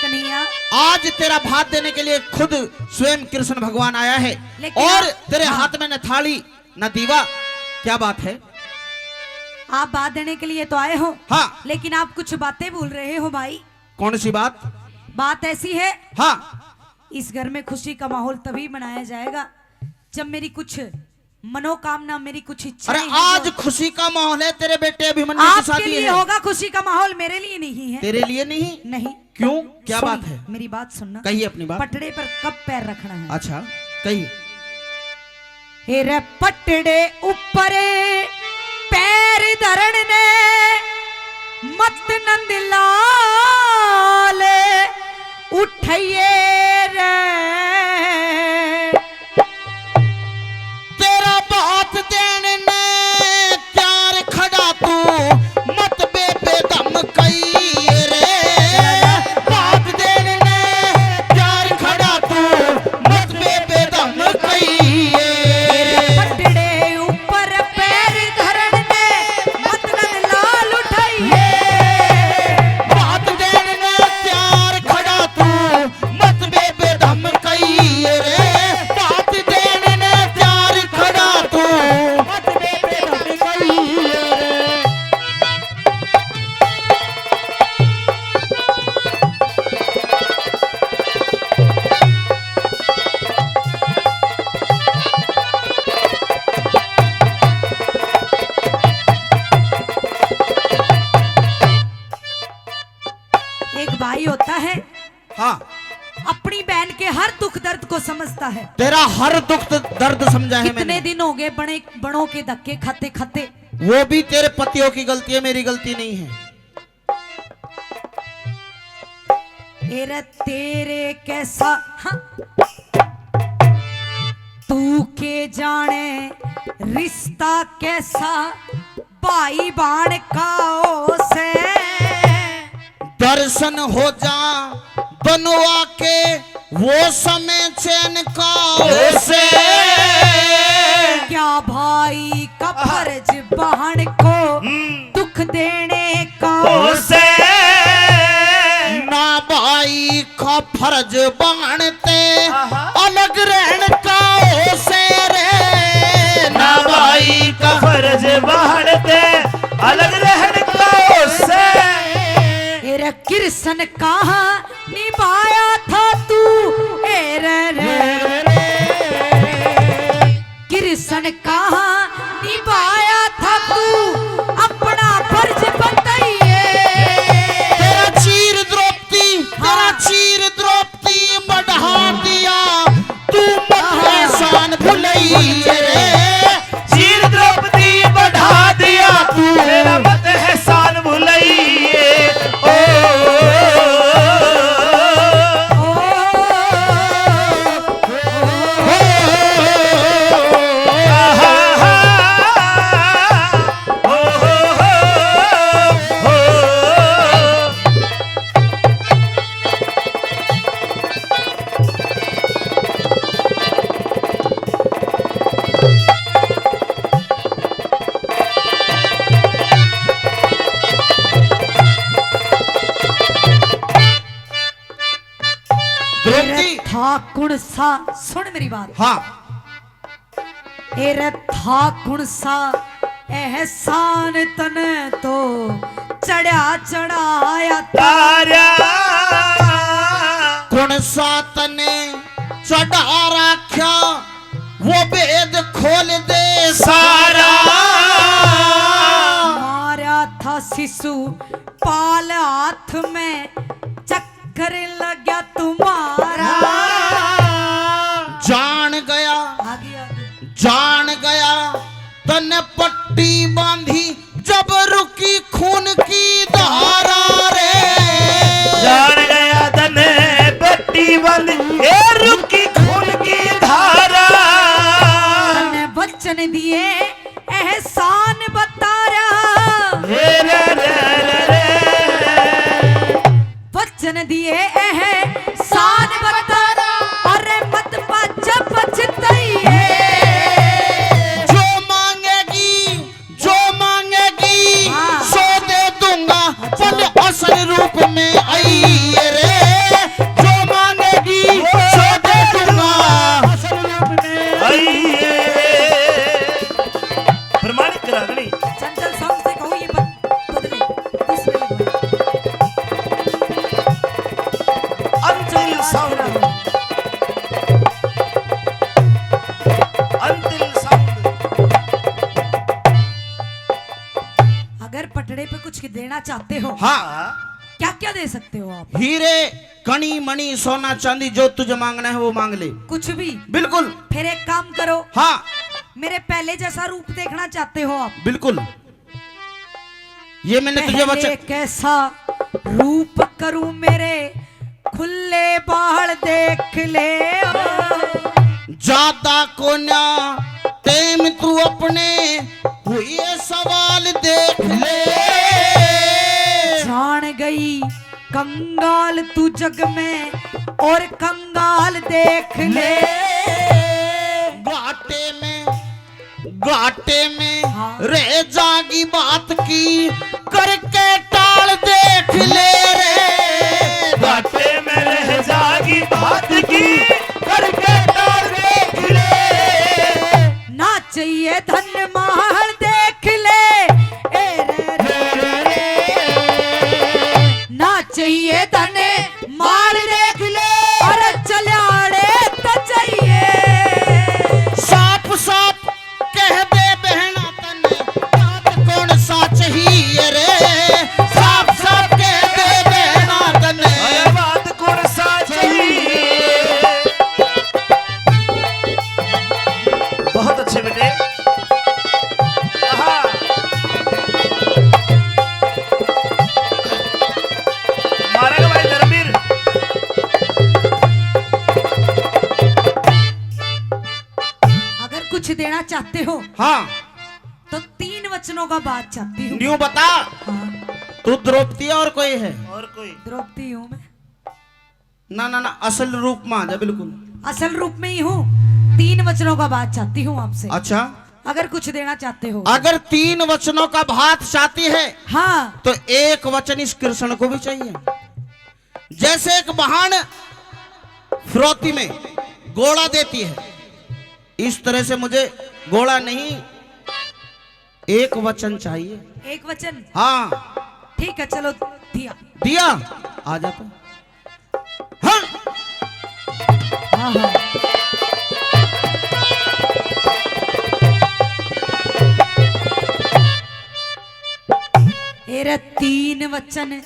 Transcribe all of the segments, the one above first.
कन्हैया, आज तेरा भात देने के लिए खुद स्वयं कृष्ण भगवान आया है और तेरे हाथ में न थाली न दीवा। क्या बात है? आप बात देने के लिए तो आए हो, हाँ, लेकिन आप कुछ बातें भूल रहे हो भाई। कौन सी बात? बात ऐसी है, हाँ, इस घर में खुशी का माहौल तभी मनाया जाएगा जब मेरी कुछ मनोकामना, मेरी कुछ इच्छा। अरे आज खुशी का माहौल है, तेरे बेटे अभिमन्यु की आपके शादी लिए है। होगा खुशी का माहौल, मेरे लिए नहीं है। तेरे लिए नहीं? नहीं। क्यों? क्या बात है? मेरी बात सुनना। कहिए अपनी बात। पटड़े पर कब पैर रखना है? अच्छा कहिए। हेरे पटड़े ऊपर पैर धरण ने मत नंद लाल उठिए रे, तेरा बात देने ने प्यार खड़ा तू मत बेबे दम कई रे। बात देने ने प्यार खड़ा तू मत बेबे दम कई। पटड़े ऊपर पैर धरण ने मत नंद लाल उठाइए। बात देने ने प्यार खड़ा तू मत बेबे दम कई रे। बात देने ने प्यार खड़ा तू मत बेबे दम कई रे। एक भाई होता है, हाँ, अपनी बहन के हर दुख दर्द को समझता है। तेरा हर दुख दर्द समझा है कितने मैंने। दिन हो गए बड़ों के धक्के खाते खाते। वो भी तेरे पतियों की गलती है, मेरी गलती नहीं है। एरे तेरे कैसा, हाँ। तू के जाने रिश्ता कैसा भाई बाण का से। दर्शन हो जा बनवा के वो समय चैन का से। क्या भाई का फर्ज बहन को दुख देने का से। ना भाई का फर्ज बनते अलग रहने का से रे। ना भाई का फर्ज बढ़ते अलग रहने का से। एरे कृष्ण कहाँ निभाया था तू, एरे रे कृष्ण कहाँ निभाया था तू अपना फर्ज बताइए। तेरा चीर द्रौपदी, तेरा चीर द्रौपदी बढ़ा दिया तू मत एहसान भुलई रे। चीर द्रौपदी बढ़ा दिया तू मेरा मत एहसान भुलइए। ओ द्रौपदी, था कुण सा, सुन मेरी बात। हाँ, एरे था कुण सा एहसान तने तो चढ़ा चढ़ाया तारा कौन सा तने चढ़ा रखा वो भेद खोल दे सारा। मारा था शिशु पाल हाथ में चक्कर लग गया तुम्हारा। जान गया, आगे आगे। जान गया तने पट्टी बांधी जब रुकी खून की धारा रे। जान गया तने पट्टी बंद ए रुकी खून की धारा। तने वचन दिए एहसान बताया। रे रे रे रे वचन दिए एहसान बताया। अरे मत बच्चा पछताइए। जो मांगेगी, जो मांगेगी हाँ। सो दे दूंगा पल असल रूप में आई रे। Sound Antil sound. अगर पटड़े पे कुछ देना चाहते हो, हाँ, क्या क्या दे सकते हो आप? हीरे कणी मणि सोना चांदी जो तुझे मांगना है वो मांग ले। कुछ भी? बिल्कुल। फिर एक काम करो, हाँ मेरे पहले जैसा रूप देखना चाहते हो आप? बिल्कुल, ये मैंने तुझे पहले वचन। कैसा रूप करूं मेरे खुले बाल देख ले। ज्यादा को ना टेम तू अपने हुए सवाल देख ले। जान गई कंगाल तू जग में और कंगाल देख ले। घाटे में हाँ। रह जागी बात की करके टाल देख ले रे। घाटे में रह जागी बात की करके टाल देख ले। ना चाहिए धन महल देख ले। ए रे रे ना चाहिए धन माल देख ले। अरे चलाड़े तो चाहिए। साफ साफ कह दे बहना तने बात कौन सा चाहिए रे। साफ साफ कह दे बहना तने अरे बात कौन सा चाहिए। बहुत अच्छे बेटे। हाँ। मारेगा भाई धर्मवीर। अगर कुछ देना चाहते हो हाँ तो 3 वचनों का बात चाहती हूँ। न्यू बता, हाँ, तू द्रौपदी और कोई है? और कोई? द्रौपदी हूँ मैं, ना ना ना, असल रूप में आ जा बिल्कुल। असल रूप में ही हूँ। 3 वचनों का बात चाहती हूँ आपसे। अच्छा, अगर कुछ देना चाहते हो। अगर 3 वचनों का भात चाहती है हाँ, तो एक वचन इस कृष्ण को भी चाहिए। जैसे एक बहान फिरौती में गोला देती है, इस तरह से मुझे गोला नहीं, एक वचन चाहिए। एक वचन? हाँ ठीक है, चलो दिया। दिया, आ जाता। हाँ हाँ हाँ। एरे 3 वचन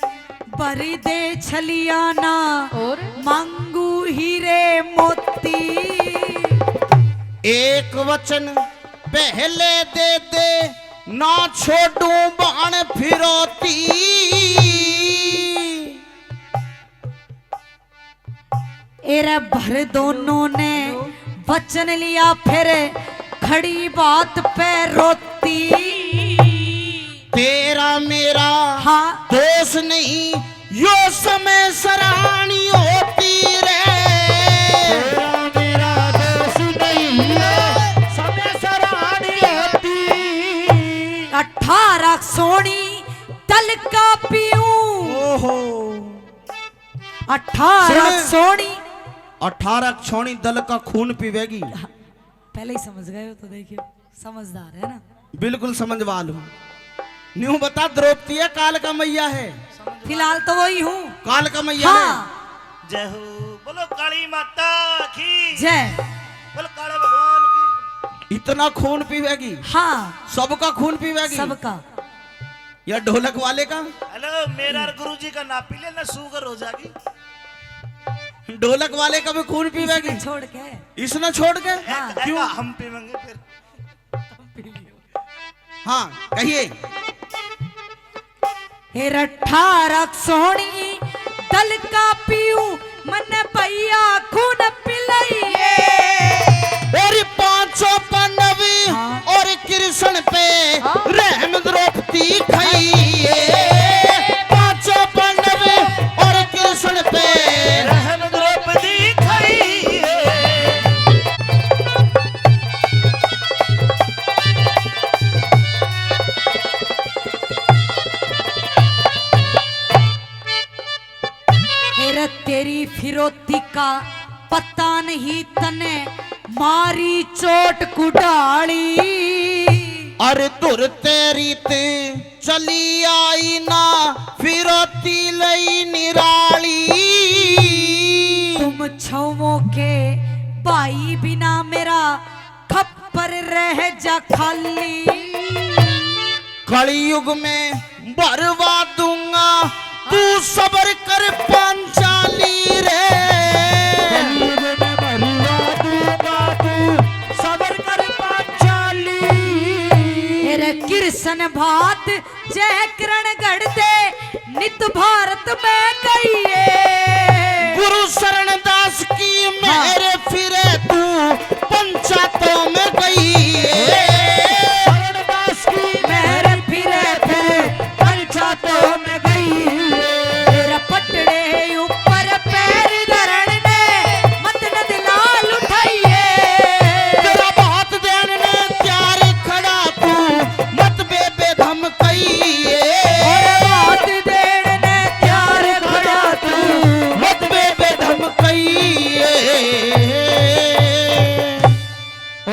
भर दे छलियाना और मांगू हीरे मोती। एक वचन पहले दे दे ना छोड़ू बाण फिरौती। एरे भर दोनों ने वचन लिया, फिर खड़ी बात पे रोती। तेरा मेरा हाँ, दोष नहीं, यो समय सराहनी होती रे। तेरा मेरा दोष नहीं, यो समय सराहनी होती। 18 सोनी तल का पीऊं। ओहो, 18 सुन। सोनी। 18 क्षौणी दल का खून पीवेगी। पहले ही समझ गए हो तो देखिए, समझदार है ना। बिल्कुल समझवा लूं। न्यू बता, द्रौपदी है काल का मैया है? फिलहाल तो वही हूँ। काल का मैया हाँ, जय हो, बोलो काली माता की जय। बोलो काले भगवान की। है? इतना खून पीवेगी? हाँ, सबका खून पीवेगी? सबका। या ढोलक वाले का? हेलो, मेरा गुरुजी का ना पी ले ना शुगर हो जाएगी। ढोलक वाले का भी खून पीवेगी? इसने छोड़ के। इसने छोड़ के? हाँ। क्यों? हम पीवेंगे फिर। हाँ कहिए। 18 सोनी दल का पीऊं, मन भैया खून पिलाइए। और 500 पन्नवी हाँ। और कृष्ण पे रहम द्रौपदी खाइए। 500 पन्नवी और कृष्ण पे रहम द्रौपदी खाइए। हेरा तेरी फिरौती का पता नहीं तने मारी चोट कुडाली। अरे तुर तेरी ते चली आई ना फिरौती लई निराली। तुम जा खाली। कलयुग में भरवा दूंगा तू सबर कर पांचाली रे। कृष्ण भात जय किरण गढ़ दे नित भारत में कहिए।